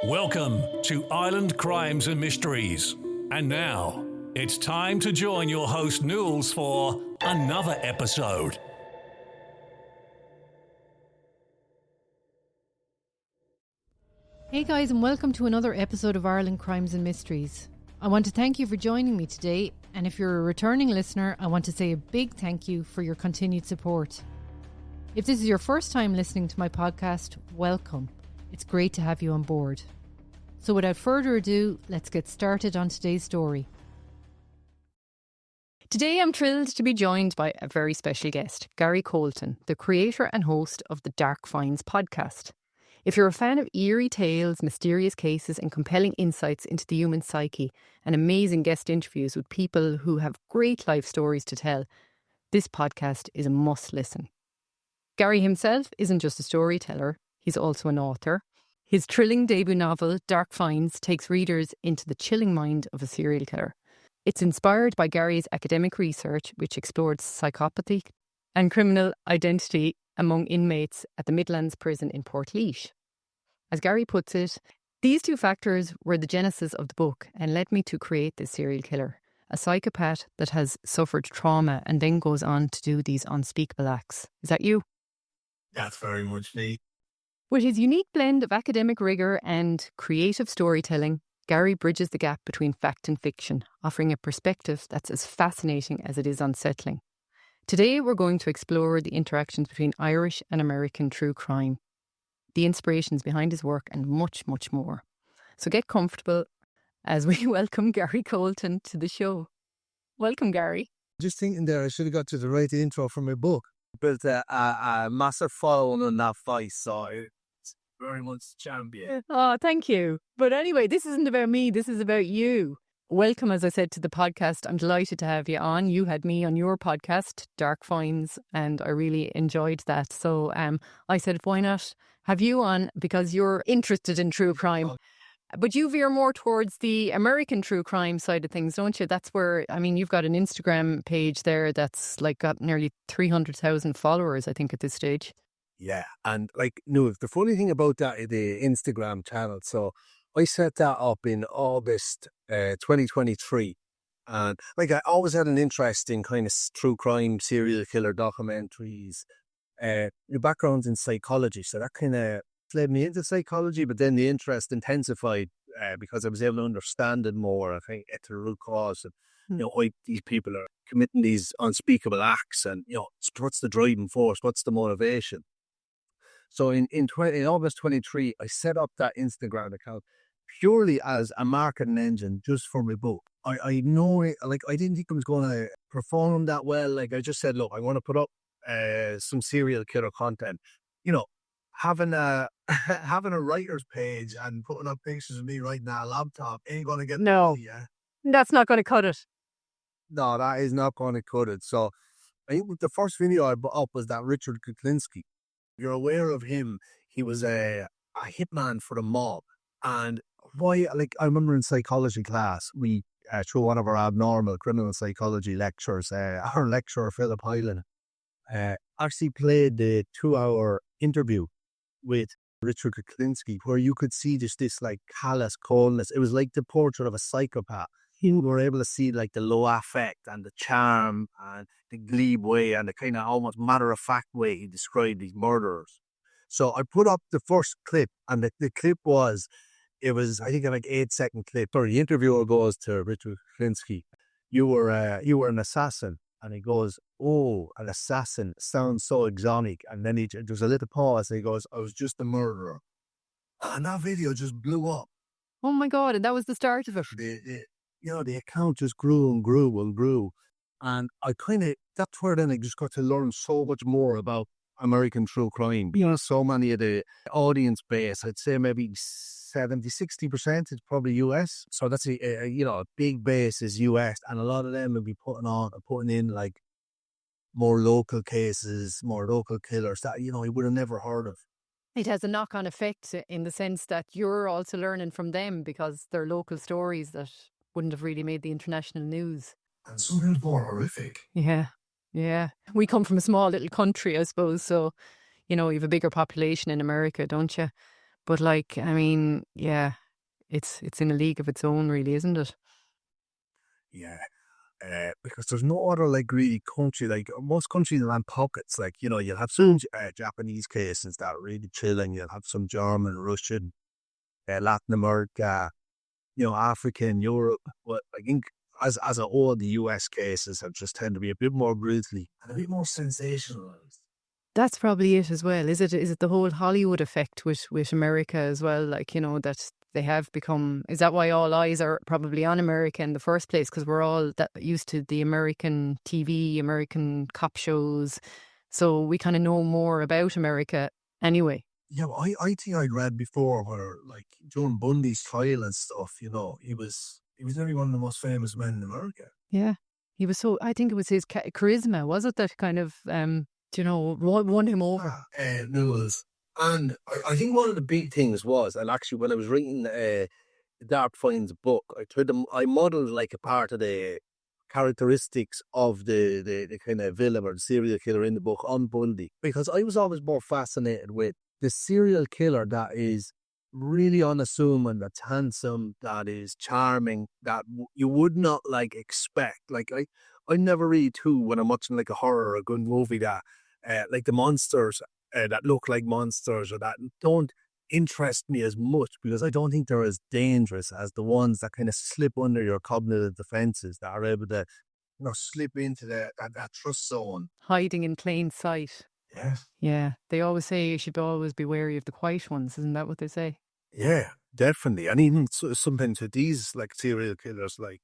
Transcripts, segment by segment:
Welcome to Island Crimes and Mysteries. And now, it's time to join your host Nules for another episode. Hey guys, and welcome to another episode of Ireland Crimes and Mysteries. I want to thank you for joining me today, and if you're a returning listener, I want to say a big thank you for your continued support. If this is your first time listening to my podcast, welcome. It's great to have you on board. So without further ado, let's get started on today's story. Today I'm thrilled to be joined by a very special guest, Gary Colton, the creator and host of the Dark Finds podcast. If you're a fan of eerie tales, mysterious cases and compelling insights into the human psyche and amazing guest interviews with people who have great life stories to tell, this podcast is a must listen. Gary himself isn't just a storyteller, he's also an author. His thrilling debut novel, Dark Finds, takes readers into the chilling mind of a serial killer. It's inspired by Gary's academic research, which explored psychopathy and criminal identity among inmates at the Midlands prison in Portlaoise. As Gary puts it, these two factors were the genesis of the book and led me to create this serial killer, a psychopath that has suffered trauma and then goes on to do these unspeakable acts. Is that you? That's very much me. With his unique blend of academic rigour and creative storytelling, Gary bridges the gap between fact and fiction, offering a perspective that's as fascinating as it is unsettling. Today we're going to explore the interactions between Irish and American true crime, the inspirations behind his work and much, much more. So get comfortable as we welcome Gary Colton to the show. Welcome, Gary. Just thinking there, I should have got to the right intro for my book. Built a massive following on that voice, so it's very much champion. Oh, thank you. But anyway, this isn't about me, this is about you. Welcome, as I said, to the podcast. I'm delighted to have you on. You had me on your podcast, Dark Finds, and I really enjoyed that. So I said, why not have you on, because you're interested in true crime. But you veer more towards the American true crime side of things, don't you? That's where, I mean, you've got an Instagram page there that's like got nearly 300,000 followers, I think, at this stage. Yeah, and like, no, the funny thing about that is the Instagram channel. So I set that up in August 2023. And like, I always had an interest in kind of true crime, serial killer documentaries, your background's in psychology. So that kind of led me into psychology, but then the interest intensified because I was able to understand it more. I think at the root cause of, why these people are committing these unspeakable acts, and what's the driving force, what's the motivation. So in August 23, I set up that Instagram account purely as a marketing engine just for my book. I know it, like, I didn't think I was going to perform that well. Like, I just said, look, I want to put up some serial killer content. Having a writer's page and putting up pictures of me writing on a laptop ain't going to get That's not going to cut it. No, that is not going to cut it. So I think the first video I put up was that Richard Kuklinski. You're aware of him. He was a hitman for the mob. And I remember in psychology class, we, through one of our abnormal criminal psychology lectures, our lecturer, Philip Hyland, actually played the 2-hour interview with Richard Kuklinski, where you could see just this like callous coldness. It was like the portrait of a psychopath. You were able to see like the low affect and the charm and the glebe way and the kind of almost matter-of-fact way he described these murderers. So I put up the first clip, and the clip was, I think, like 8-second clip. Or the interviewer goes to Richard Kuklinski, you were an assassin. And he goes, oh, an assassin sounds so exotic. And then there's a little pause, and he goes, I was just a murderer. And that video just blew up. Oh my God, and that was the start of it. The account just grew and grew and grew. And that's where then I just got to learn so much more about American true crime. So many of the audience base, I'd say maybe 60% is probably US. So that's a big base is US, and a lot of them will be putting in like more local cases, more local killers that he would have never heard of. It has a knock-on effect in the sense that you're also learning from them because they're local stories that wouldn't have really made the international news. And sometimes more horrific. Yeah. We come from a small little country, I suppose, so you have a bigger population in America, don't you? But like, I mean, yeah, it's in a league of its own, really, isn't it? Yeah. Because there's no other like really country, like most countries will have pockets, like, you know, you'll have some Japanese cases that are really chilling, you'll have some German, Russian, Latin America, you know, Africa and Europe. But I think as a whole, the US cases have just tend to be a bit more brutally and a bit more sensationalized. That's probably it as well. Is it the whole Hollywood effect with America as well? Like, you know, that they have become, is that why all eyes are probably on America in the first place? Because we're all that used to the American TV, American cop shows. So we kind of know more about America anyway. Yeah, well, I think I'd read before where, like, during Bundy's trial and stuff, you know, he was nearly one of the most famous men in America. Yeah. He was so, I think it was his charisma, was it, that kind of, you know, won him over? Nules. And I think one of the big things was, and actually when I was reading the Dark Finds book, I modelled like a part of the characteristics of the kind of villain or the serial killer in the book on Bundy, because I was always more fascinated with the serial killer that is really unassuming, that's handsome, that is charming, that you would not like expect. Like I never read too when I'm watching like a horror or a good movie that like the monsters that look like monsters or that don't interest me as much, because I don't think they're as dangerous as the ones that kind of slip under your cognitive defenses, that are able to, you know, slip into that trust zone. Hiding in plain sight. Yes. Yeah. They always say you should always be wary of the quiet ones. Isn't that what they say? Yeah, definitely. And even sometimes with these like serial killers like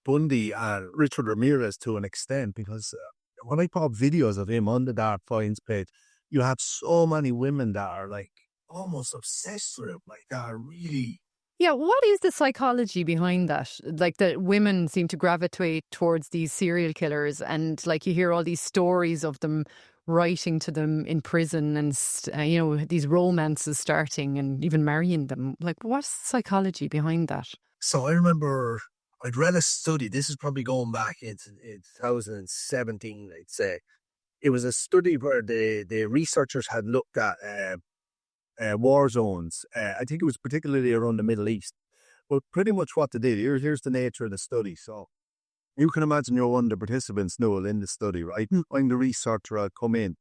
Bundy and Richard Ramirez to an extent, because when I pop videos of him on the Dark Finds page, you have so many women that are like almost obsessed with him, like that are really. Yeah, what is the psychology behind that? Like that women seem to gravitate towards these serial killers, and like you hear all these stories of them writing to them in prison, and you know, these romances starting and even marrying them. Like, what's the psychology behind that? So I remember I'd read a study. This is probably going back into 2017, I'd say. It was a study where the researchers had looked at war zones. I think it was particularly around the Middle East. But pretty much what they did, here's the nature of the study. So you can imagine you're one of the participants, Noel, in the study, right? I'm the researcher, I'll come in.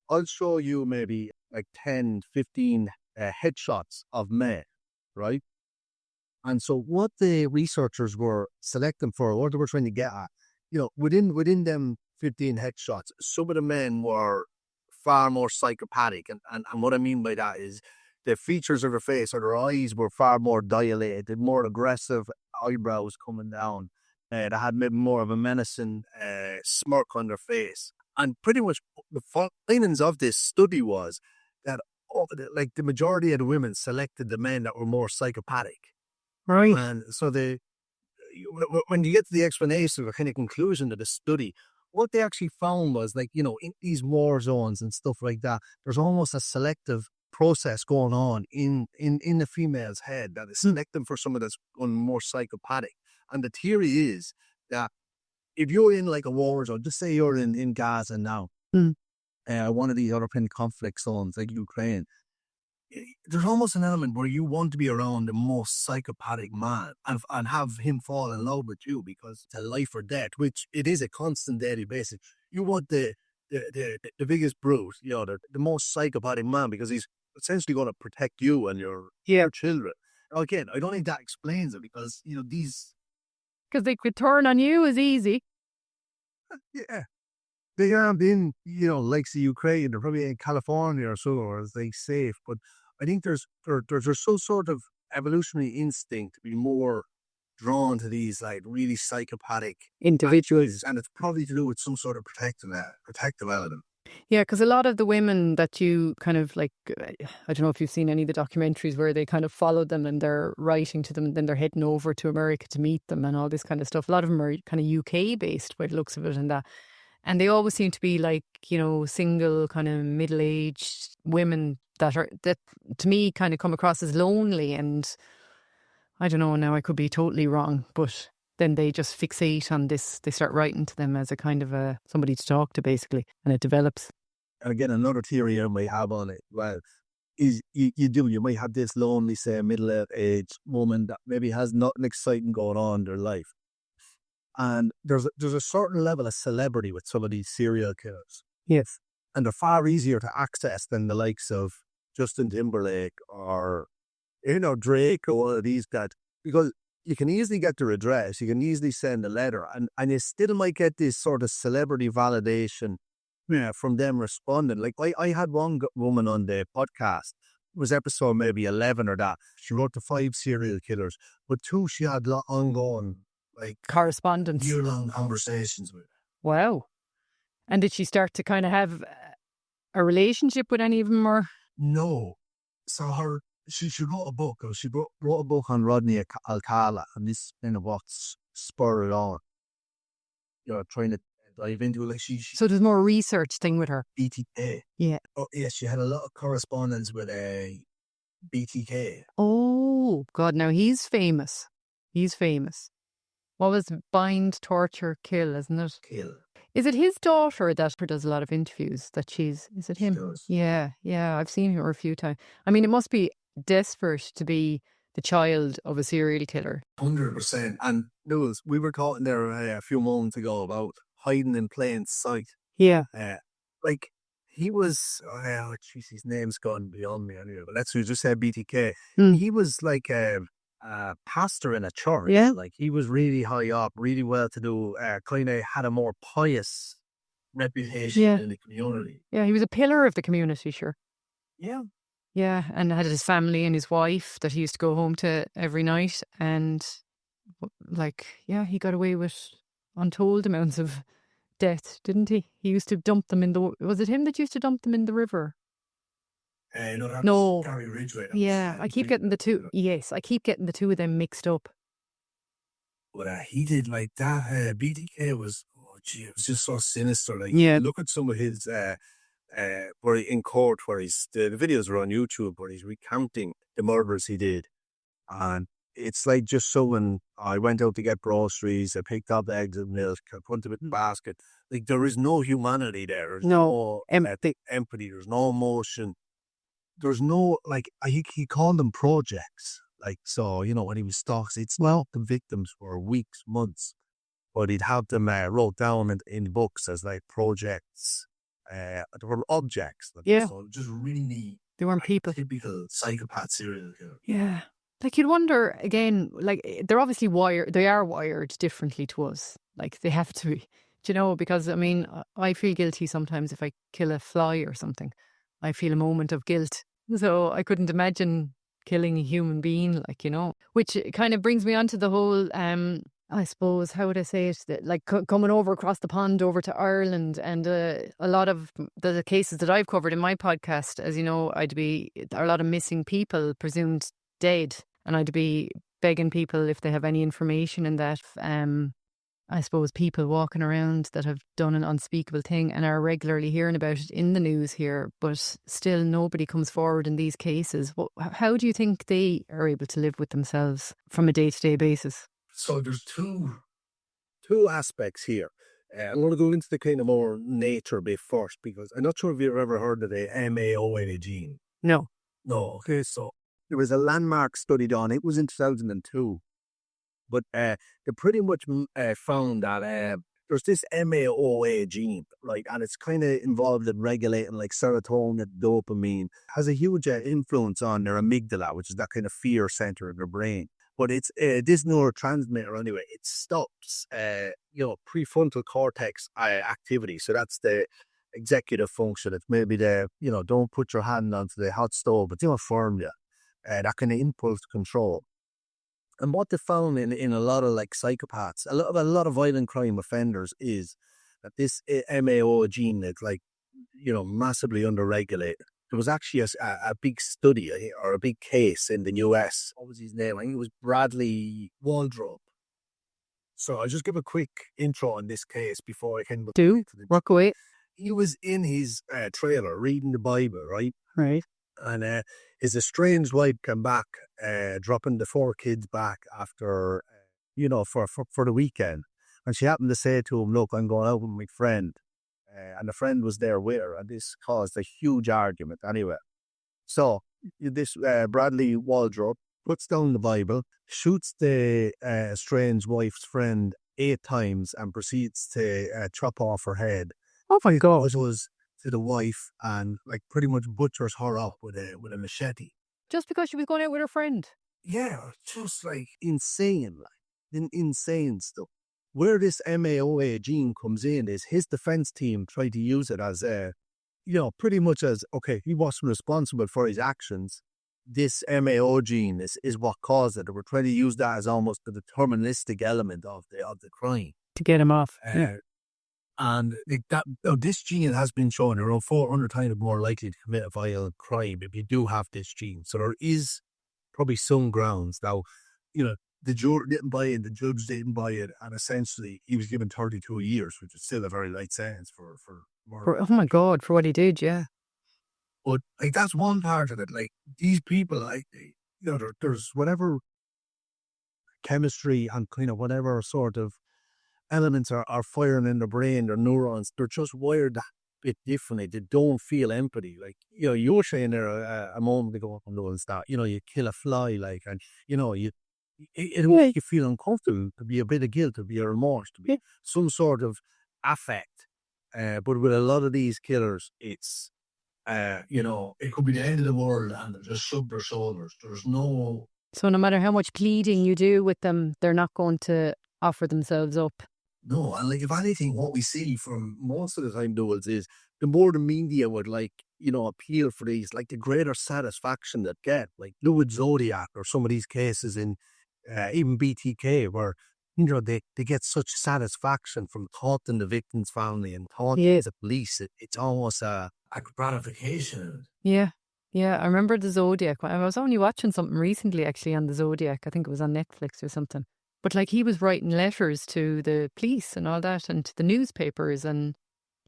I'll show you maybe like 10, 15 headshots of men, right? And so what the researchers were selecting for, what they were trying to get at, you know, within them 15 headshots, some of the men were far more psychopathic. And what I mean by that is the features of their face or their eyes were far more dilated, more aggressive eyebrows coming down. They had maybe more of a menacing smirk on their face. And pretty much the findings of this study was that like the majority of the women selected the men that were more psychopathic. Right. And so when you get to the explanation or kind of conclusion of the study, what they actually found was, like, you know, in these war zones and stuff like that, there's almost a selective process going on in the female's head that is selecting for someone that's going more psychopathic. And the theory is that if you're in like a war zone, just say you're in Gaza now, one of these other kind of conflict zones like Ukraine, there's almost an element where you want to be around the most psychopathic man and have him fall in love with you, because it's a life or death, which it is a constant daily basis. You want the biggest brute, you know, the most psychopathic man, because he's essentially going to protect you and your children. Now, again, I don't think that explains it, because, you know, these... Because they could turn on you as easy. Yeah. They aren't in, you know, like the Ukraine. They're probably in California or so, or as they safe. But I think there's some sort of evolutionary instinct to be more drawn to these like really psychopathic individuals, and it's probably to do with some sort of protective element. Yeah, because a lot of the women that you kind of like, I don't know if you've seen any of the documentaries where they kind of follow them and they're writing to them, and then they're heading over to America to meet them and all this kind of stuff. A lot of them are kind of UK based by the looks of it, and they always seem to be like, you know, single kind of middle-aged women that to me kind of come across as lonely. And I don't know, now I could be totally wrong, but then they just fixate on this. They start writing to them as a kind of somebody to talk to, basically, and it develops. And again, another theory I may have on it, well, is you might have this lonely, say, middle-aged woman that maybe has nothing exciting going on in their life. And there's a certain level of celebrity with some of these serial killers. Yes. And they're far easier to access than the likes of Justin Timberlake or, Drake or one of these guys. Because you can easily get their address, you can easily send a letter, and you still might get this sort of celebrity validation from them responding. Like I had one woman on the podcast, it was episode maybe 11 or that. She wrote the 5 serial killers, but 2 she had ongoing, like, correspondence, year-long conversations with. Wow. And did she start to kind of have a relationship with any of them, or? No. So she wrote a book, or she wrote a book on Rodney Alcala, and this kind of what spurred it on. Trying to dive into it. Like so there's more research thing with her. BTK. Yeah. Oh, yeah, she had a lot of correspondence with BTK. Oh, God, now he's famous. He's famous. What was Bind, Torture, Kill, isn't it? Kill. Is it his daughter that does a lot of interviews that is it him? She does. Yeah, I've seen her a few times. I mean, it must be desperate to be the child of a serial killer. 100%. And Nules, we were talking there a few moments ago about hiding in plain sight. Yeah. Like, he was, his name's gone beyond me anyway, but let's just say BTK. He was like a pastor in a church. Yeah. Like, he was really high up, really well-to-do, kind of had a more pious reputation in the community. Yeah, he was a pillar of the community, sure. Yeah. Yeah, and had his family and his wife that he used to go home to every night. And, he got away with untold amounts of death, didn't he? He used to dump them in the... Was it him that used to dump them in the river? No, that No. was Gary Ridgway. Yeah, I keep getting the two... Yes, I keep getting the two of them mixed up. But he did like that. BTK was... it was just so sinister. Like, look at some of his... where in court, where the videos are on YouTube, where he's recounting the murders he did. And it's like just someone, I went out to get groceries, I picked up eggs and milk, I put them in the basket. Like, there is no humanity there. There's no empathy. There's no emotion. There's no, like, he called them projects. Like, so, when he was stalked, it's not the victims for weeks, months, but he'd have them wrote down in books as like projects. They were objects. So just really... They weren't people. Typical psychopath serial killer. Yeah. Like, you'd wonder, again, like, they're obviously they are wired differently to us. Like, they have to be, because, I mean, I feel guilty sometimes if I kill a fly or something. I feel a moment of guilt. So I couldn't imagine killing a human being, which kind of brings me on to the whole, I suppose, how would I say it? Like, coming over across the pond over to Ireland, and a lot of the cases that I've covered in my podcast, as you know, there are a lot of missing people presumed dead, and I'd be begging people if they have any information in that. I suppose people walking around that have done an unspeakable thing and are regularly hearing about it in the news here, but still nobody comes forward in these cases. How do you think they are able to live with themselves from a day-to-day basis? So there's two aspects here. I'm going to go into the kind of more nature bit first, because I'm not sure if you've ever heard of the MAOA gene. No. Okay, so there was a landmark study done. It was in 2002. But they pretty much found that there's this MAOA gene, and it's kind of involved in regulating like serotonin, dopamine, has a huge influence on their amygdala, which is that kind of fear center in their brain. But it's this neurotransmitter anyway. It stops, prefrontal cortex activity. So that's the executive function. It's maybe don't put your hand onto the hot stove, but firm you. That kind of impulse control. And what they found in a lot of like psychopaths, a lot of violent crime offenders, is that this MAO gene is massively underregulated. There was actually a big study or a big case in the US. What was his name? I think it was Bradley Waldrop. So I'll just give a quick intro on this case before I can... Work away. He was in his trailer reading the Bible, right? Right. And his estranged wife came back, dropping the 4 kids back after, for the weekend. And she happened to say to him, look, I'm going out with my friend. And the friend was there with her. And this caused a huge argument anyway. So this Bradley Waldrop puts down the Bible, shoots the estranged wife's friend 8 times, and proceeds to chop off her head. Oh my God. It was to the wife, and like pretty much butchers her up with a machete. Just because she was going out with her friend. Yeah, just like insane, insane stuff. Where this MAOA gene comes in is his defense team tried to use it as pretty much as, okay, he wasn't responsible for his actions. This MAO gene is what caused it. We're trying to use that as almost the deterministic element of the crime. To get him off. And this gene has been shown around 400 times more likely to commit a violent crime if you do have this gene. So there is probably some grounds. Now, the jury didn't buy it, the judge didn't buy it, and essentially he was given 32 years, which is still a very light sentence for murder. Oh my God, for what he did, yeah. But like that's one part of it. Like these people, like there's whatever chemistry and kind of whatever sort of elements are firing in the brain, their neurons, they're just wired that bit differently. They don't feel empathy. Like, you were saying there a moment ago on those that, you kill a fly, like, and, it'll make you feel uncomfortable, to be a bit of guilt, to be a remorse, to be some sort of affect. But with a lot of these killers, it's, it could be the end of the world and they're just shrug their shoulders. There's no... So no matter how much pleading you do with them, they're not going to offer themselves up. No, and like if anything, what we see from most of the time, Nules, is the more the media would appeal for these, like the greater satisfaction that get, like Fluid Zodiac or some of these cases in even BTK, where they get such satisfaction from taunting the victim's family and taunting the police. It's almost a gratification. Yeah. I remember the Zodiac. I was only watching something recently actually on the Zodiac. I think it was on Netflix or something. But like he was writing letters to the police and all that and to the newspapers and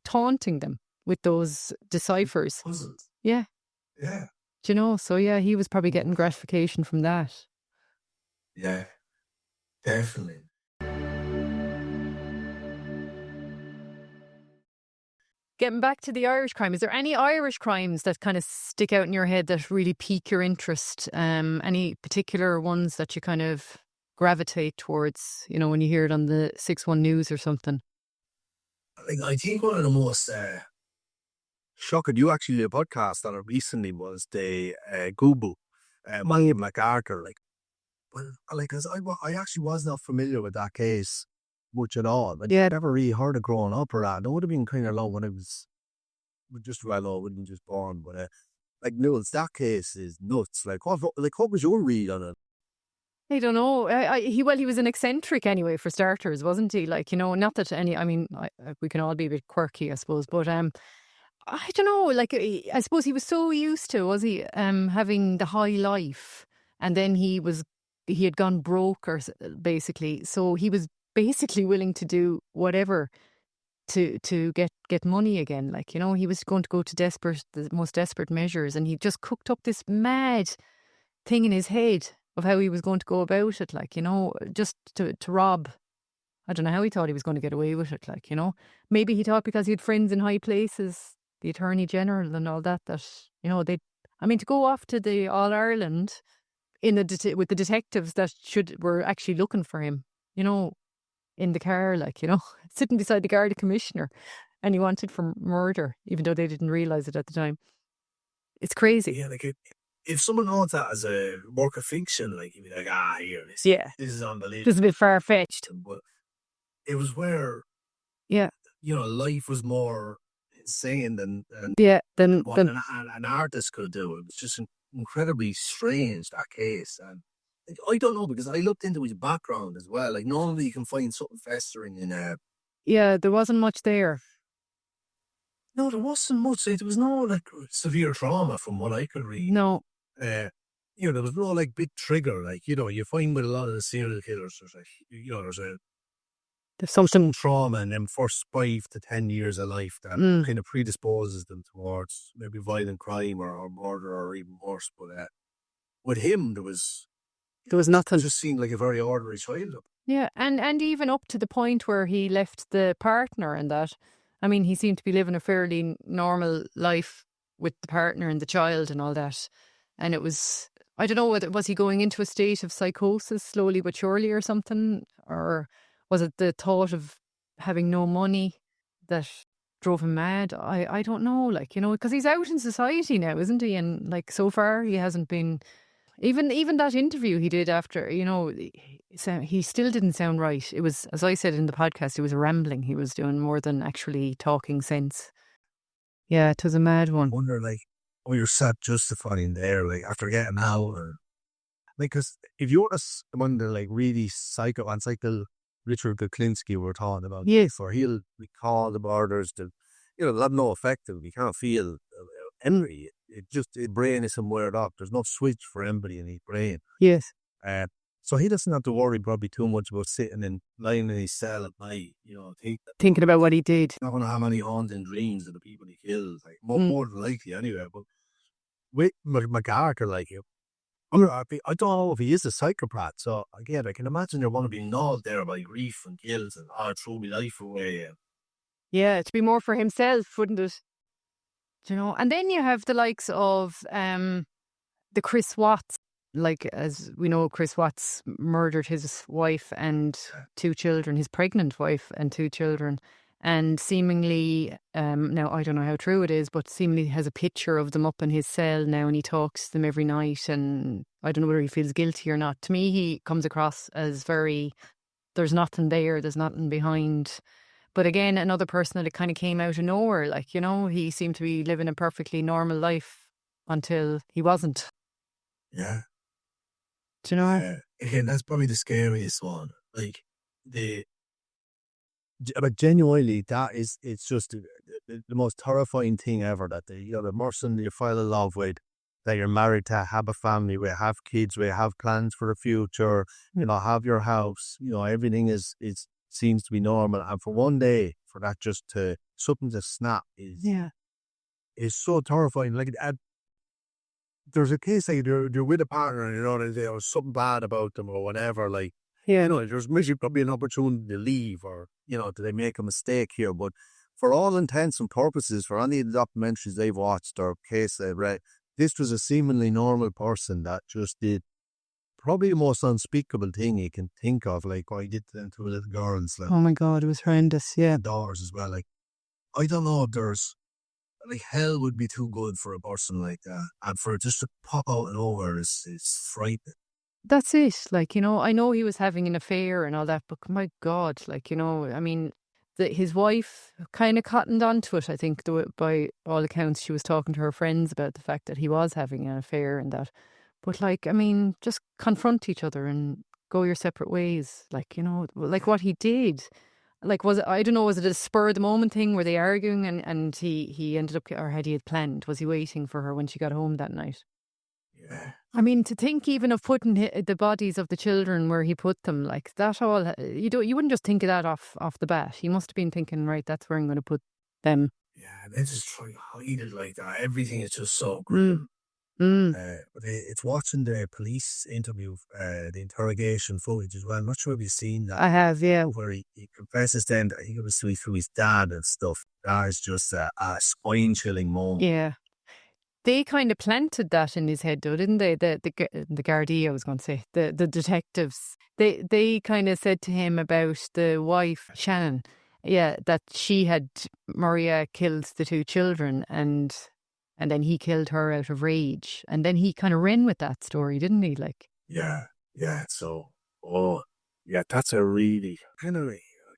taunting them with those deciphers. Puzzles. Yeah. Yeah. Do you know? So yeah, he was probably getting gratification from that. Yeah, definitely. Getting back to the Irish crime, is there any Irish crimes that kind of stick out in your head that really pique your interest? Any particular ones that you kind of gravitate towards, when you hear it on the 6-1 News or something? I think one of the most shocking, you actually did a podcast on it recently, was the Google, Mangy MacArthur. Cause I actually was not familiar with that case much at all. I never really heard it growing up or that. It would have been kind of low when I was wasn't just born. But Nules, that case is nuts. What was your read on it? I don't know. He was an eccentric anyway, for starters, wasn't he? Not that we can all be a bit quirky, I suppose, but I don't know. I suppose he was so used to, was he, having the high life, and then he had gone broke, or basically, so he was basically willing to do whatever to get money again. He was going to go to the most desperate measures, and he just cooked up this mad thing in his head of how he was going to go about it, just to rob. I don't know how he thought he was going to get away with it, Maybe he thought because he had friends in high places, the Attorney General and all that, to go off to the All-Ireland with the detectives that were actually looking for him, in the car, sitting beside the Garda Commissioner, and he wanted for murder, even though they didn't realise it at the time. It's crazy. Yeah, if someone knows that as a work of fiction, you'd be like, here, this is unbelievable. Just a bit far-fetched. But it was where, life was more insane than what an artist could do. It was just incredibly strange, that case. And I don't know, because I looked into his background as well. Normally you can find something festering in there wasn't much there. No, there wasn't much. There was no severe trauma from what I could read. No. There was no big trigger. You find with a lot of the serial killers, there's some trauma in them first 5 to 10 years of life that kind of predisposes them towards maybe violent crime or murder or even worse. But with him, there was nothing. It just seemed like a very ordinary childhood. Yeah, and even up to the point where he left the partner and that. I mean, he seemed to be living a fairly normal life with the partner and the child and all that. And it was, I don't know, was he going into a state of psychosis slowly but surely or something? Or was it the thought of having no money that drove him mad? I don't know, like, you know, because he's out in society now, isn't he? And like, so far he hasn't been, even that interview he did after, you know, he still didn't sound right. It was, as I said in the podcast, it was rambling. He was doing more than actually talking sense. Yeah, it was a mad one. I wonder, like, oh, you're sat justifying there, like, after getting out, or like, because if you were one of the like really psycho, and it's like the Richard Kuklinski we were talking about, Yes, or he'll recall the borders, you know, they'll have no effect. You can't feel empathy. His brain is somewhere up. There's no switch for empathy in his brain. yes. So he doesn't have to worry probably too much about sitting and lying in his cell at night, you know, Thinking about what he did. not going to have any haunting dreams of the people he killed, like more than likely anyway. But with MacArthur, like, I don't know if he is a psychopath. So again, I can imagine you want to be gnawed there by grief and guilt and throw my life away. Yeah, to be more for himself, wouldn't it? Do you know? And then you have the likes of the Chris Watts. Like, as we know, Chris Watts murdered his wife and 2 children, his pregnant wife and 2 children. And seemingly, now I don't know how true it is, but seemingly has a picture of them up in his cell now, and he talks to them every night. And I don't know whether he feels guilty or not. To me, he comes across as very, there's nothing there, there's nothing behind. But again, another person that kind of came out of nowhere. Like, you know, he seemed to be living a perfectly normal life until he wasn't. Yeah. Do you know? Again, that's probably the scariest one. Like, but genuinely, it's just the most terrifying thing ever, that the person you fall in love with, that you're married to, have a family, we have kids, we have plans for the future, you know, have your house, you know, everything seems to be normal. And for one day, for that something to snap is so terrifying. Like, there's a case like you're with a partner and, you know, there's something bad about them or whatever, like, you know, there's maybe probably an opportunity to leave, or, you know, did they make a mistake here? But for all intents and purposes, for any of the documentaries they've watched or case they've read, this was a seemingly normal person that just did probably the most unspeakable thing you can think of, like what he did to them 2 little girls. Like, Oh my God, it was horrendous. Yeah. daughters as well. Like, I don't know if there's, like, hell would be too good for a person like that, and for it just to pop out and over is frightening. That's it. Like, you know, I know he was having an affair and all that, but my God, like, you know, I mean, his wife kind of cottoned onto it. I think by all accounts, she was talking to her friends about the fact that he was having an affair and that. But like, I mean, just confront each other and go your separate ways. Like, you know, like what he did. Like, was it, I don't know, was it a spur of the moment thing? Were they arguing and he ended up, or had he planned? Was he waiting for her when she got home that night? Yeah. I mean, to think even of putting the bodies of the children where he put them, like that all, you wouldn't just think of that off the bat. He must have been thinking, right, that's where I'm going to put them. Yeah, they just try to hide it like that. Everything is just so grim. But it's watching the police interview, the interrogation footage as well. I'm not sure if you've seen that. I have, yeah. Where he confesses then that he was through his dad and stuff. That is just a spine-chilling moment. Yeah. They kind of planted that in his head, though, didn't they? The Gardaí, I was going to say, the detectives. They kind of said to him about the wife, Shannon, that she had, Maria killed the 2 children and then he killed her out of rage. And then he kind of ran with that story, didn't he? Like, yeah. So, that's a really kind of.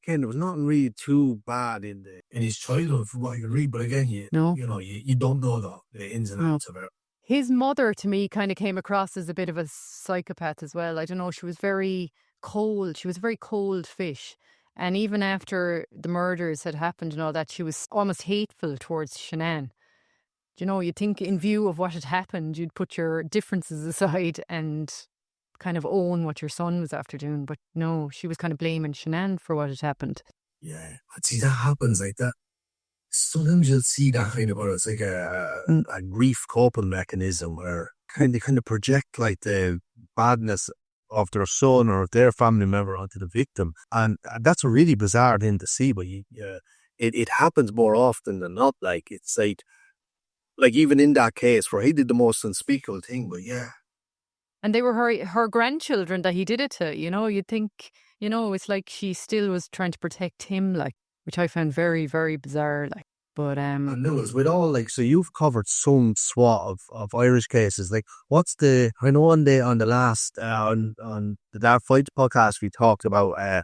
Again, there was nothing really too bad in his childhood from what you read, but again, you don't know the ins and outs of it. His mother, to me, kind of came across as a bit of a psychopath as well. I don't know, she was very cold. She was a very cold fish. And even after the murders had happened and all that, she was almost hateful towards Shanann. You know, you'd think in view of what had happened, you'd put your differences aside and kind of own what your son was after doing. But no, she was kind of blaming Shanann for what had happened. Yeah, I'd see that happens like that. Sometimes you'll see that kind of, it's like a grief coping mechanism where they kind of project like the badness of their son or their family member onto the victim. And that's a really bizarre thing to see, but it happens more often than not. Like, it's like Like, even in that case where he did the most unspeakable thing, but yeah. And they were her grandchildren that he did it to, you know. You'd think, you know, it's like she still was trying to protect him, like, which I found very, very bizarre, like. But And Nules, with all, like, so you've covered some swat of Irish cases. Like, I know on the last on the Dark Fights podcast we talked about I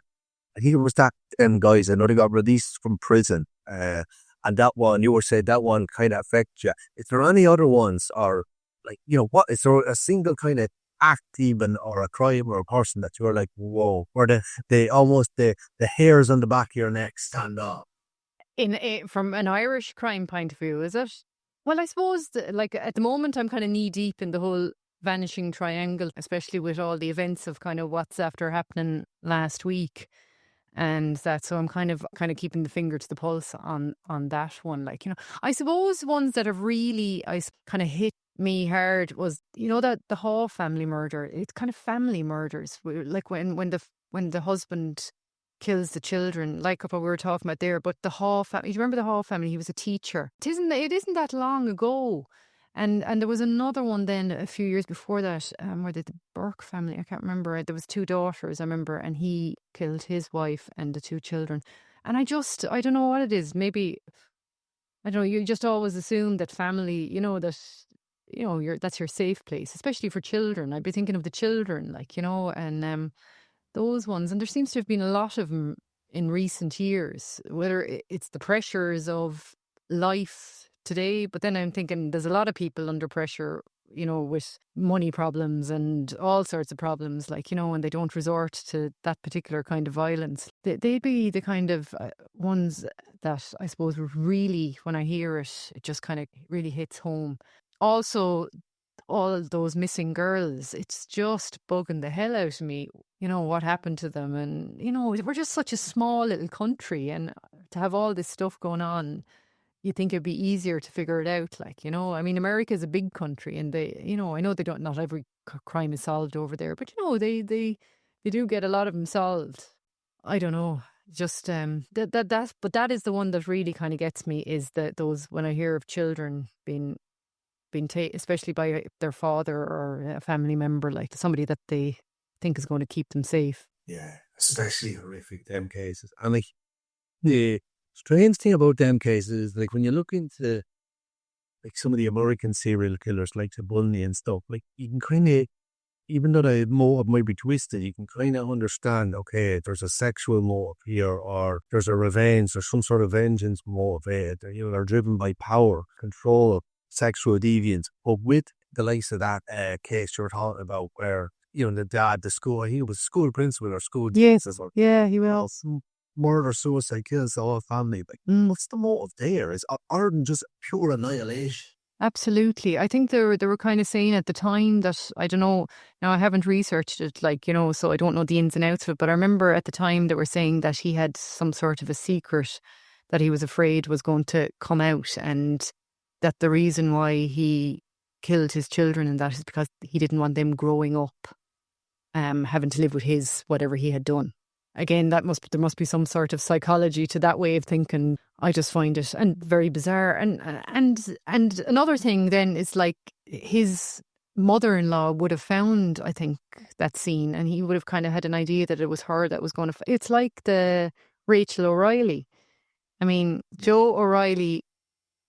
think it was that guys, I know they got released from prison. And that one, you were saying that one kind of affects you. Is there any other ones, or, like, you know, what is there a single kind of act even, or a crime or a person that you're like, whoa, where the hairs on the back of your neck stand up? from an Irish crime point of view, is it? Well, I suppose, like, at the moment, I'm kind of knee deep in the whole vanishing triangle, especially with all the events of kind of what's after happening last week. And that, so I'm kind of keeping the finger to the pulse on that one. Like, you know, I suppose ones that have really kind of hit me hard was, you know, that the Hall family murder. It's kind of family murders, like when the husband kills the children, like what we were talking about there. But the Hall family, do you remember the Hall family? He was a teacher. It isn't that long ago. And there was another one then a few years before that, where the Burke family, I can't remember. There was two daughters, I remember, and he killed his wife and the two children. And I don't know what it is. Maybe, I don't know, you just always assume that family, you know, that's your safe place, especially for children. I'd be thinking of the children, like, you know, and those ones. And there seems to have been a lot of them in recent years, whether it's the pressures of life today, but then I'm thinking there's a lot of people under pressure, you know, with money problems and all sorts of problems, like, you know, and they don't resort to that particular kind of violence. They'd be the kind of ones that I suppose really, when I hear it, it just kind of really hits home. Also, all those missing girls, it's just bugging the hell out of me, you know, what happened to them. And, you know, we're just such a small little country, and to have all this stuff going on, you think it'd be easier to figure it out, like, you know. I mean, America is a big country, and they, you know, I know not every crime is solved over there, but, you know, they do get a lot of them solved. I don't know, just but that is the one that really kind of gets me, is that those, when I hear of children being taken, especially by their father or a family member, like somebody that they think is going to keep them safe. Yeah, especially horrific, them cases. And, like, the strange thing about them cases is, like, when you look into, like, some of the American serial killers, like the Bundy and stuff, like, you can kind of, even though the motive might be twisted, you can kind of understand, okay, there's a sexual motive here, or there's a revenge, or some sort of vengeance motive. You know, they're driven by power, control, sexual deviance. But with the likes of that case you're talking about, where, you know, the dad, he was school principal or school. Yes, yeah, he was. Murder, suicide, kills the whole family. Like, what's the motive there? Is other than just pure annihilation? Absolutely. I think they were kind of saying at the time that, I don't know, now I haven't researched it, like, you know, so I don't know the ins and outs of it, but I remember at the time they were saying that he had some sort of a secret that he was afraid was going to come out, and that the reason why he killed his children and that is because he didn't want them growing up having to live with his whatever he had done. Again, there must be some sort of psychology to that way of thinking. I just find it and very bizarre. And another thing then is, like, his mother-in-law would have found, I think, that scene, and he would have kind of had an idea that it was her that was going to. It's like the Rachel O'Reilly. I mean, Joe O'Reilly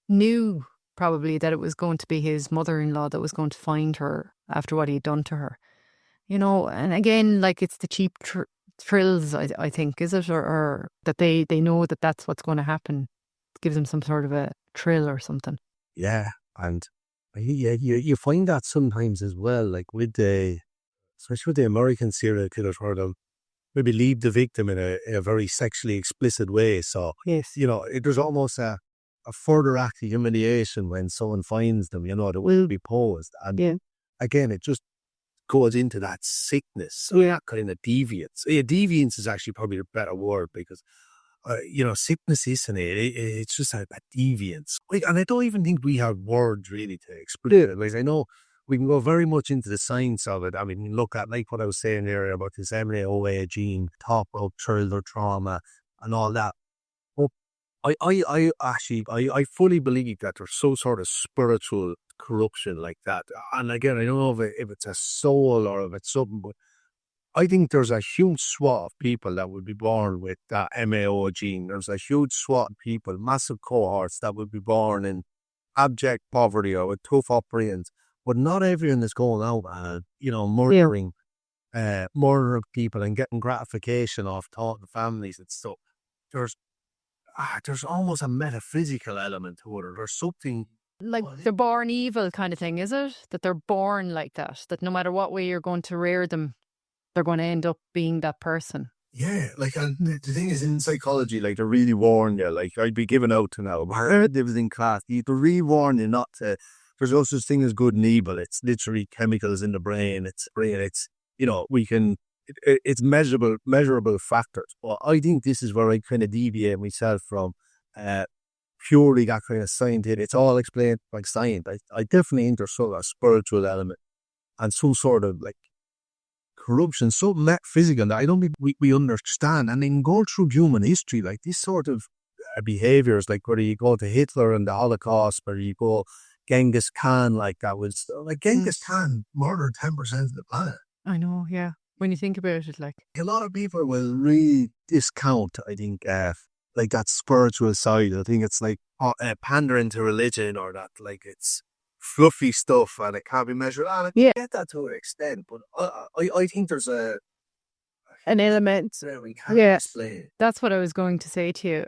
knew probably that it was going to be his mother-in-law that was going to find her after what he had done to her. You know, and again, like, it's the cheap thrills, I think, is it? Or that they know that that's what's going to happen. It gives them some sort of a thrill or something. Yeah, and you find that sometimes as well, like especially with the American serial killers, where they'll maybe leave the victim in a very sexually explicit way. So, yes, you know, there's almost a further act of humiliation when someone finds them, you know, that will be posed. And again, it just goes into that sickness, so that kind of deviance. Yeah, deviance is actually probably a better word, because you know, sickness isn't it? It's just a deviance. And I don't even think we have words really to explain it. Like, I know we can go very much into the science of it. I mean, look at, like, what I was saying earlier about this MAOA gene, talk about childhood trauma and all that. But I fully believe that there's some sort of spiritual corruption like that. And again, I don't know if it's a soul or if it's something, but I think there's a huge swath of people that would be born with that MAO gene. There's a huge swath of people, massive cohorts that would be born in abject poverty or with tough upbringings. But not everyone is going out and, murdering people and getting gratification off taunting families and stuff. There's almost a metaphysical element to it. Or there's something Like they're born evil kind of thing, is it? That they're born like that, that no matter what way you're going to rear them, they're going to end up being that person. Yeah, and the thing is, in psychology, they're really warn you. I'd be given out to now. I heard it was in class. They're really warn you not to. There's no such thing as good and evil. It's literally chemicals in the brain. We can. It's measurable factors. But I think this is where I kind of deviate myself from purely that kind of scientific. It's all explained by science. I definitely think there's sort of a spiritual element and some sort of corruption, so metaphysical that I don't think we understand. And in going through human history, this sort of behaviors, whether you go to Hitler and the Holocaust, or you go Genghis Khan, Genghis Khan murdered 10% of the planet. I know, yeah. When you think about it, a lot of people will really discount, I think, that spiritual side. I think it's pandering to religion, or that it's fluffy stuff and it can't be measured. And I get that to an extent, but I think there's an element. We can't explain. That's what I was going to say to you.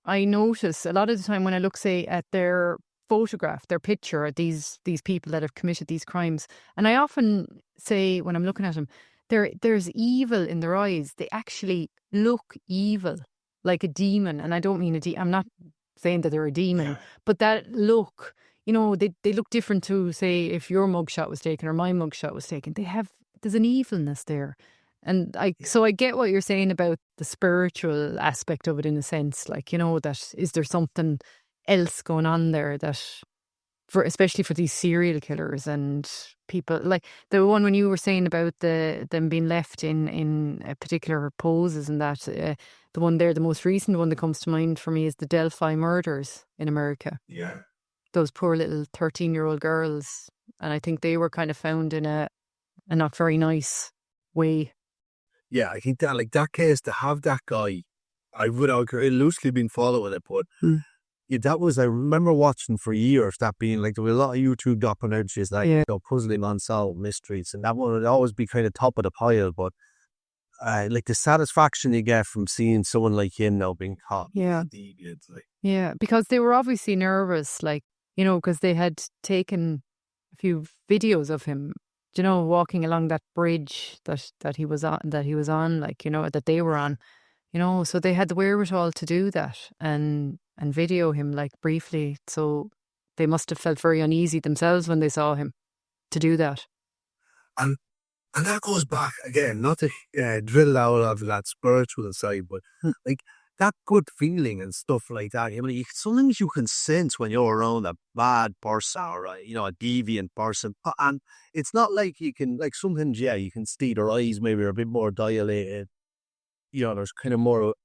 I notice a lot of the time when I look, say, at their photograph, their picture, these people that have committed these crimes, and I often say when I'm looking at them, there's evil in their eyes. They actually look evil, like a demon. And I don't mean I'm not saying that they're a demon, but that look. They look different to, say, if your mugshot was taken or my mugshot was taken. There's an evilness there. And so I get what you're saying about the spiritual aspect of it, in a sense, that is there something else going on there that, especially for these serial killers and people, like the one when you were saying about them being left in particular poses, and that the one there, the most recent one that comes to mind for me is the Delphi murders in America. Yeah. Those poor little 13-year-old girls. And I think they were kind of found in a not very nice way. Yeah, I think that, that case, to have that guy, I would have loosely been following it, but I remember watching for years that being, there were a lot of YouTube documentaries, puzzling unsolved mysteries, and that one would always be kind of top of the pile, but the satisfaction you get from seeing someone like him now being caught. Yeah. Yeah, because they were obviously nervous, because they had taken a few videos of him, walking along that bridge that he was on, that they were on, so they had the wherewithal to do that and video him briefly. So they must have felt very uneasy themselves when they saw him to do that. And that goes back again, not to drill out of that spiritual side, but that good feeling and stuff like that. Sometimes you can sense when you're around a bad person or a deviant person, and it's not like you can, sometimes, you can see their eyes maybe are a bit more dilated. There's kind of more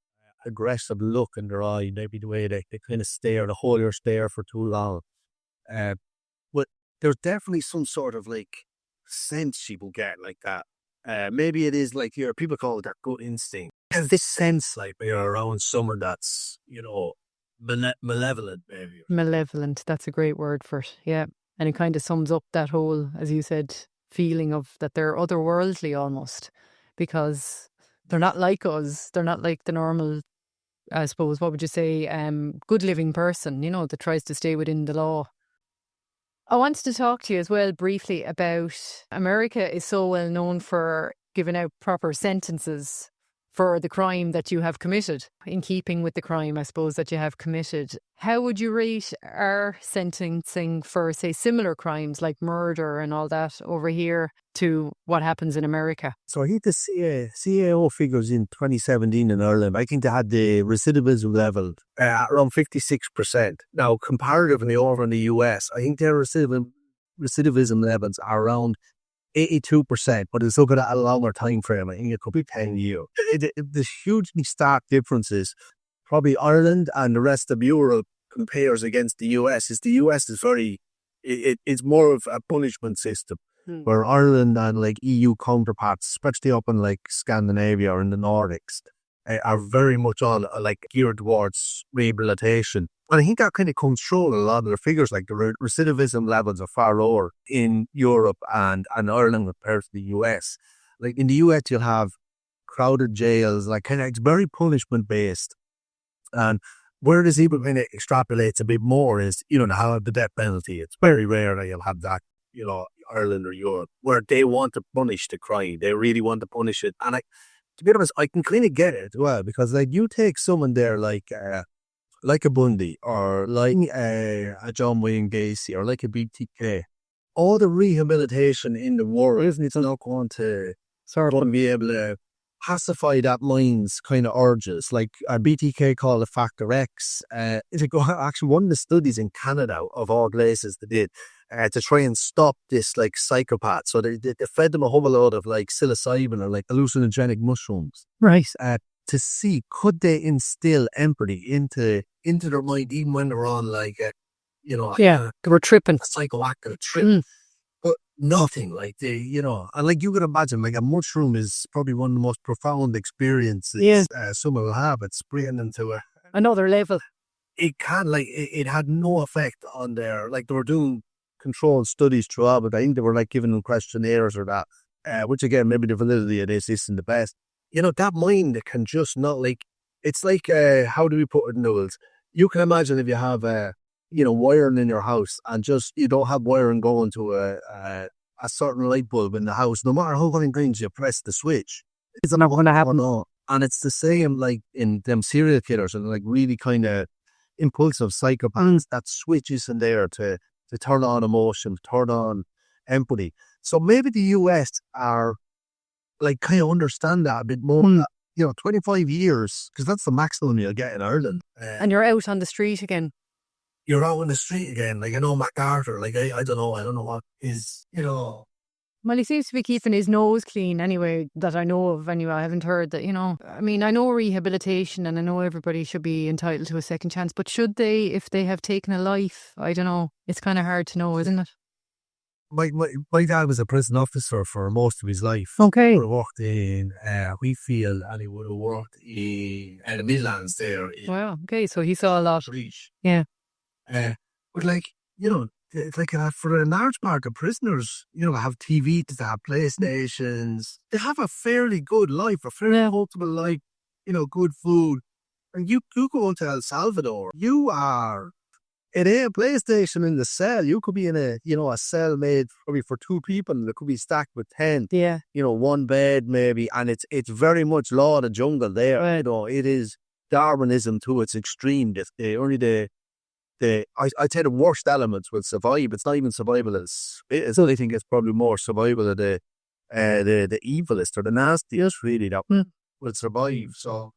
aggressive look in their eye, maybe the way they kind of stare, the hold your stare for too long. But there's definitely some sort of sense you will get like that. Maybe it is people call it that gut instinct. And this sense when you're around someone that's, malevolent, maybe. Malevolent, that's a great word for it, yeah. And it kind of sums up that whole, as you said, feeling of that they're otherworldly almost, because they're not like us. They're not like the normal, I suppose, what would you say, good living person, that tries to stay within the law. I wanted to talk to you as well briefly about America is so well known for giving out proper sentences for the crime that you have committed, in keeping with the crime, I suppose, that you have committed. How would you rate our sentencing for, say, similar crimes like murder and all that over here to what happens in America? So I think the CAO figures in 2017 in Ireland, I think they had the recidivism level at around 56%. Now, comparatively over in the US, I think their recidivism levels are around 82%, but it's looking at a longer time frame. I think it could be 10 years. There's hugely stark differences probably Ireland and the rest of Europe compares against the US is the US is very, it's more of a punishment system. Where Ireland and like EU counterparts, especially up in like Scandinavia or in the Nordics, are very much on like geared towards rehabilitation. And I think that kind of comes through in a lot of the figures, like the recidivism levels are far lower in Europe and Ireland compared to the US. Like in the US, you'll have crowded jails, like kind of, it's very punishment based. And where this even kind of extrapolates a bit more is, you know, how the death penalty. It's very rare that you'll have that, you know, Ireland or Europe, where they want to punish the crime. They really want to punish it. And to be honest, I can kind of get it as well, because like you take someone there like a Bundy or like a John Wayne Gacy or like a BTK, all the rehabilitation in the world, isn't it? It's not going to sort of be able to pacify that mind's kind of urges. Like BTK called it Factor X. Actually, one of the studies in Canada, of all places, they did to try and stop this like psychopath. So they fed them a whole lot of like psilocybin or like hallucinogenic mushrooms, Right. to see could they instill empathy into their mind even when they're on like you know, Yeah, they were tripping. a psychoactive trip. But nothing like you know, and like you can imagine, like a mushroom is probably one of the most profound experiences someone will have. It's bringing them to Another level. it can, like, it had no effect on their, like, they were doing controlled studies throughout, but I think they were like giving them questionnaires or that, which again, maybe the validity of this isn't the best. You know, that mind that can just not, like, it's like, how do we put it, Nules? You can imagine if you have, you know, wiring in your house and just, you don't have wiring going to a certain light bulb in the house, no matter how many times you press the switch, it's not going to happen. No. And it's the same like in them serial killers and like really kind of impulsive psychopaths. That switch isn't there to turn on emotion, turn on empathy. So maybe the US are like kind of understand that a bit more. You know, 25 years, because that's the maximum you'll get in Ireland. And you're out on the street again. You're out on the street again. Like, I know MacArthur, like, I don't know what is, you know. Well, he seems to be keeping his nose clean anyway, that I know of anyway. I haven't heard that, you know. I mean, I know rehabilitation and I know everybody should be entitled to a second chance, but should they, if they have taken a life? I don't know. It's kind of hard to know, isn't it? My dad was a prison officer for most of his life. Okay. He would have worked in Wheatfield and he would have worked in the Midlands there. Wow, okay, so he saw a lot. Reach. Yeah. But like, you know, it's like for a large part of prisoners, you know, have TVs, they have PlayStations, they have a fairly good life, a fairly comfortable life, you know, good food. And you go to El Salvador, you are in a PlayStation in the cell. You could be in a cell made probably for 2 people and it could be stacked with 10. Yeah. You know, 1 bed maybe. And it's very much law of the jungle there. Right. You know, it is Darwinism to its extreme. I'd say the worst elements will survive. It's not even survival I think it's probably more survival of the evilest or the nastiest really that will survive. So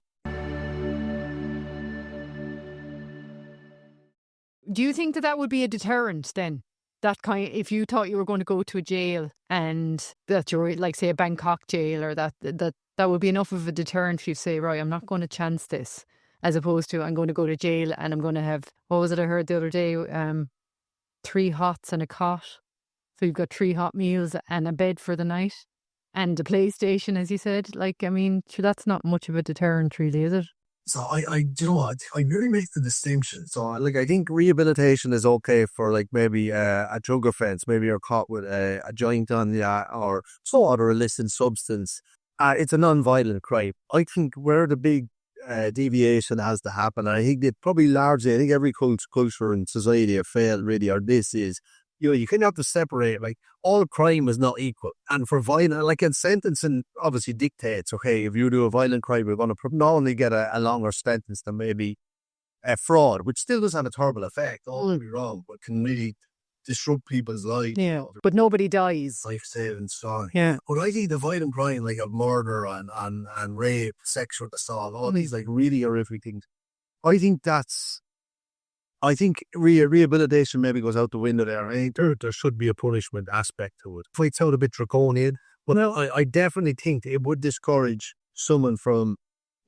Do you think that would be a deterrent then? That kind, if you thought you were going to go to a jail and that you're like, say, a Bangkok jail, or that would be enough of a deterrent for you to say, right, I'm not going to chance this, as opposed to I'm going to go to jail and I'm going to have, what was it I heard the other day, 3 hots and a cot. So you've got 3 hot meals and a bed for the night and a PlayStation, as you said. Like, I mean, sure, that's not much of a deterrent really, is it? So I you know what, I really make the distinction. So like, I think rehabilitation is okay for like maybe a drug offense. Maybe you're caught with a joint on you or some other illicit substance. It's a non-violent crime. I think where the big deviation has to happen, and I think that probably largely, I think every culture and society have failed really, or this is, you know, you kind of have to separate, like, all crime is not equal. And for violent, like, in sentencing obviously dictates, okay, if you do a violent crime, we're going to not only get a longer sentence than maybe a fraud, which still does have a terrible effect, don't get me wrong, but can really disrupt people's lives. Yeah, you know, but nobody dies. life-saving song. Yeah. But I think the violent crime, like of murder and rape, sexual assault, all these like really horrific things, I think rehabilitation maybe goes out the window there. I think there should be a punishment aspect to it. It sounds a bit draconian, but I definitely think it would discourage someone from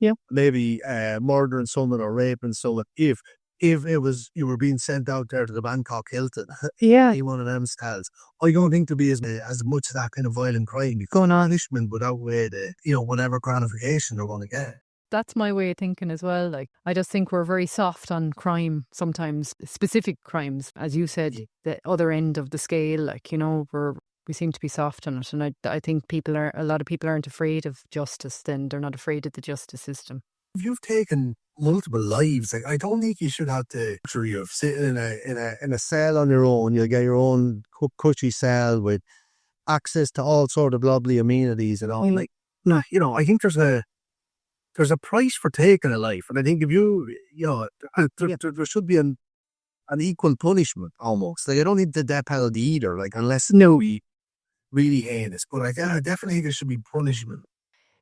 Yeah. Maybe murdering someone or raping someone. If it was you were being sent out there to the Bangkok Hilton, Yeah. one of them styles, I don't think to be as much of that kind of violent crime. Going on. Punishment would outweigh the whatever gratification they're going to get. That's my way of thinking as well. Like, I just think we're very soft on crime sometimes, specific crimes, as you said, the other end of the scale. Like, we seem to be soft on it, and I think a lot of people aren't afraid of justice. Then they're not afraid of the justice system. If you've taken multiple lives, like I don't think you should have to of sitting in a cell on your own. You'll get your own cushy cell with access to all sort of lovely amenities and all. Like, I think there's a price for taking a life, and I think if there should be an equal punishment almost. Like, I don't need the death penalty either. Like, unless we really heinous, but I definitely think there should be punishment.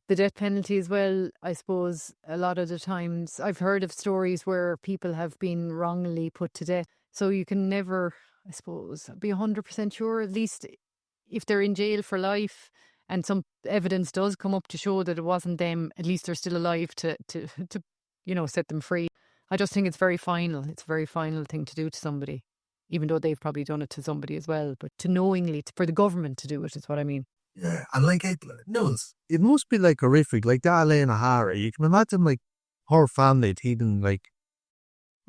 The death penalty as well, I suppose, a lot of the times I've heard of stories where people have been wrongly put to death. So you can never, I suppose, be 100% sure, at least if they're in jail for life and some evidence does come up to show that it wasn't them, at least they're still alive to set them free. I just think it's very final. It's a very final thing to do to somebody, even though they've probably done it to somebody as well. But to knowingly, for the government to do it is what I mean. Yeah, and like Nules, it must be like horrific. Like that Elena Hara, you can imagine like her family teething. Like,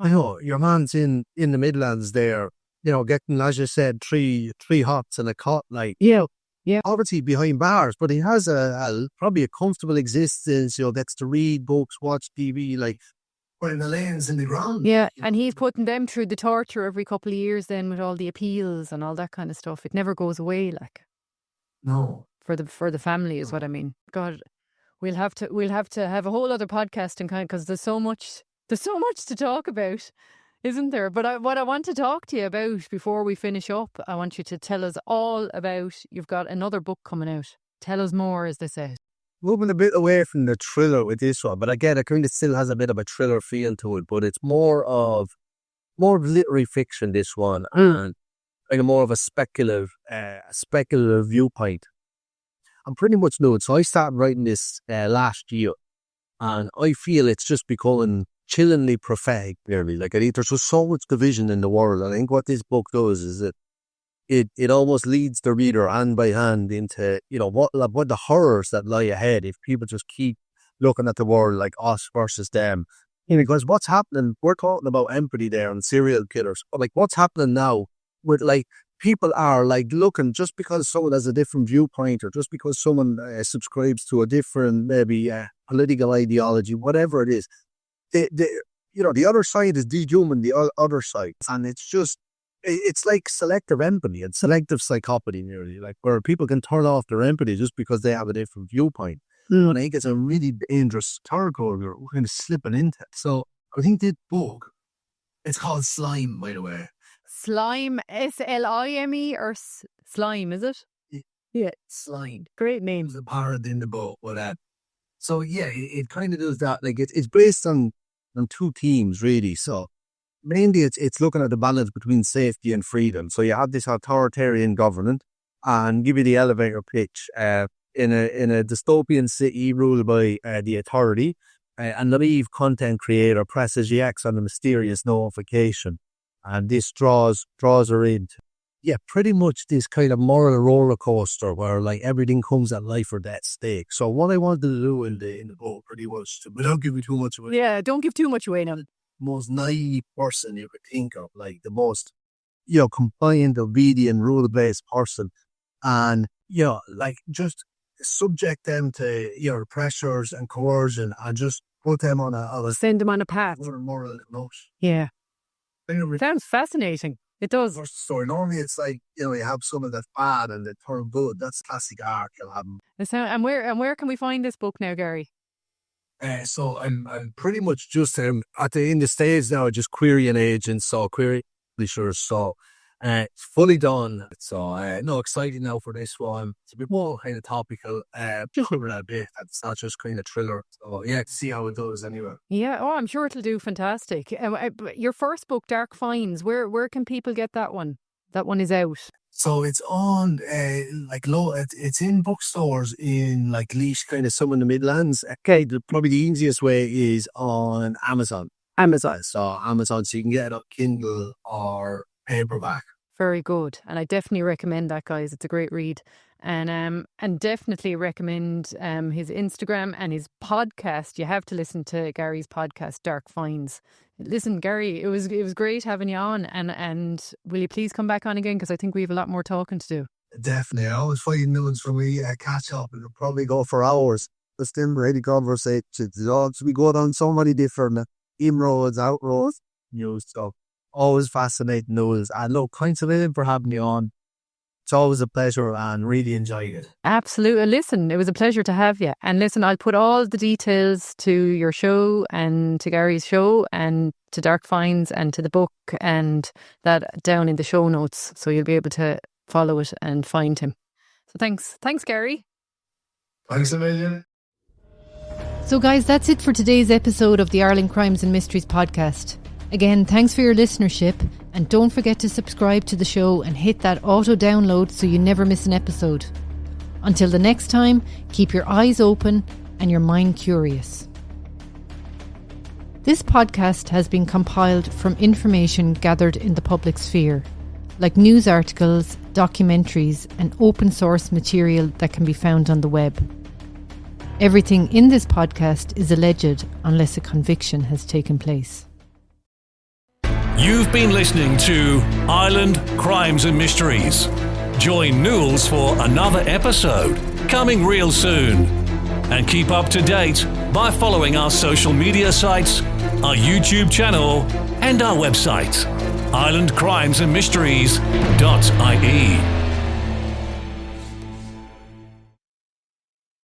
I know your man's in the Midlands there, getting, as you said, three hots and a cot. Like, yeah, obviously behind bars, but he has probably a comfortable existence. Gets to read books, watch TV, like putting the lanes in the ground. Yeah, and he's putting them through the torture every couple of years. Then with all the appeals and all that kind of stuff, it never goes away. Like. No, for the family is what I mean. God, we'll have to have a whole other podcast and because there's so much to talk about, isn't there? But what I want to talk to you about before we finish up, I want you to tell us all about. You've got another book coming out. Tell us more, as they say. Moving a bit away from the thriller with this one, but again, I think it still has a bit of a thriller feel to it. But it's more of literary fiction. This one and. Like more of a speculative viewpoint. I'm pretty much new. So I started writing this last year, and I feel it's just becoming chillingly prophetic. Nearly, like I think there's just so much division in the world. And I think what this book does is that it almost leads the reader hand by hand into what the horrors that lie ahead if people just keep looking at the world like us versus them. Because what's happening? We're talking about empathy there and serial killers, but like what's happening now? With like people are like looking just because someone has a different viewpoint or just because someone subscribes to a different maybe political ideology, whatever it is, the other side is dehuman the other side, and it's like selective empathy and selective psychopathy nearly, like where people can turn off their empathy just because they have a different viewpoint. And I think it's a really dangerous territory we're kind of slipping into. So I think this book, it's called Slime, by the way. Slime, SLIME or Slime, is it? Yeah, Slime. Great name. There's a parrot in the book with that. So yeah, it kind of does that. Like it's based on two themes really. So mainly it's looking at the balance between safety and freedom. So you have this authoritarian government, and give you the elevator pitch. In a dystopian city ruled by the authority, a naive content creator presses X on a mysterious notification. And this draws her into, pretty much this kind of moral roller coaster where like everything comes at life or death stake. So what I wanted to do in the book pretty much, without giving too much away. Yeah, don't give too much away now. The most naive person you could think of, like the most, compliant, obedient, rule-based person. And, like just subject them to, pressures and coercion and just put them on a send them on a path. Moral note. Yeah. Sounds fascinating. It does. Story. Normally it's like, you have someone that's bad and they turn good. That's classic arc you'll have. And where can we find this book now, Gary? So I'm pretty much just in the stage now, just querying agents, so query publishers, so it's fully done. So excited now for this one. It's a bit more kind of topical, just over that bit. It's not just kind of thriller. So see how it does anyway. Yeah, I'm sure it'll do fantastic. Your first book, Dark Finds, where can people get that one? That one is out. So it's on it's in bookstores in like Laois, kind of some in the Midlands. Okay, probably the easiest way is on Amazon. So Amazon, so you can get it on Kindle or paperback. Very good. And I definitely recommend that, guys. It's a great read. And definitely recommend his Instagram and his podcast. You have to listen to Gary's podcast, Dark Finds. Listen, Gary, it was great having you on. And will you please come back on again? Because I think we have a lot more talking to do. Definitely. I always find Nules for me catch up, and it'll probably go for hours. It's still ready conversations. We go down so many different inroads, outroads, new stuff. Always fascinating news. And look, thanks a million for having me on. It's always a pleasure and really enjoyed it. Absolutely. Listen, it was a pleasure to have you. And listen, I'll put all the details to your show and to Gary's show and to Dark Finds and to the book and that down in the show notes. So you'll be able to follow it and find him. So thanks. Thanks, Gary. Thanks a million. So guys, that's it for today's episode of the Ireland Crimes and Mysteries podcast. Again, thanks for your listenership, and don't forget to subscribe to the show and hit that auto download so you never miss an episode. Until the next time, keep your eyes open and your mind curious. This podcast has been compiled from information gathered in the public sphere, like news articles, documentaries, and open source material that can be found on the web. Everything in this podcast is alleged unless a conviction has taken place. You've been listening to Ireland Crimes and Mysteries. Join Nules for another episode, coming real soon. And keep up to date by following our social media sites, our YouTube channel, and our website, irelandcrimesandmysteries.ie.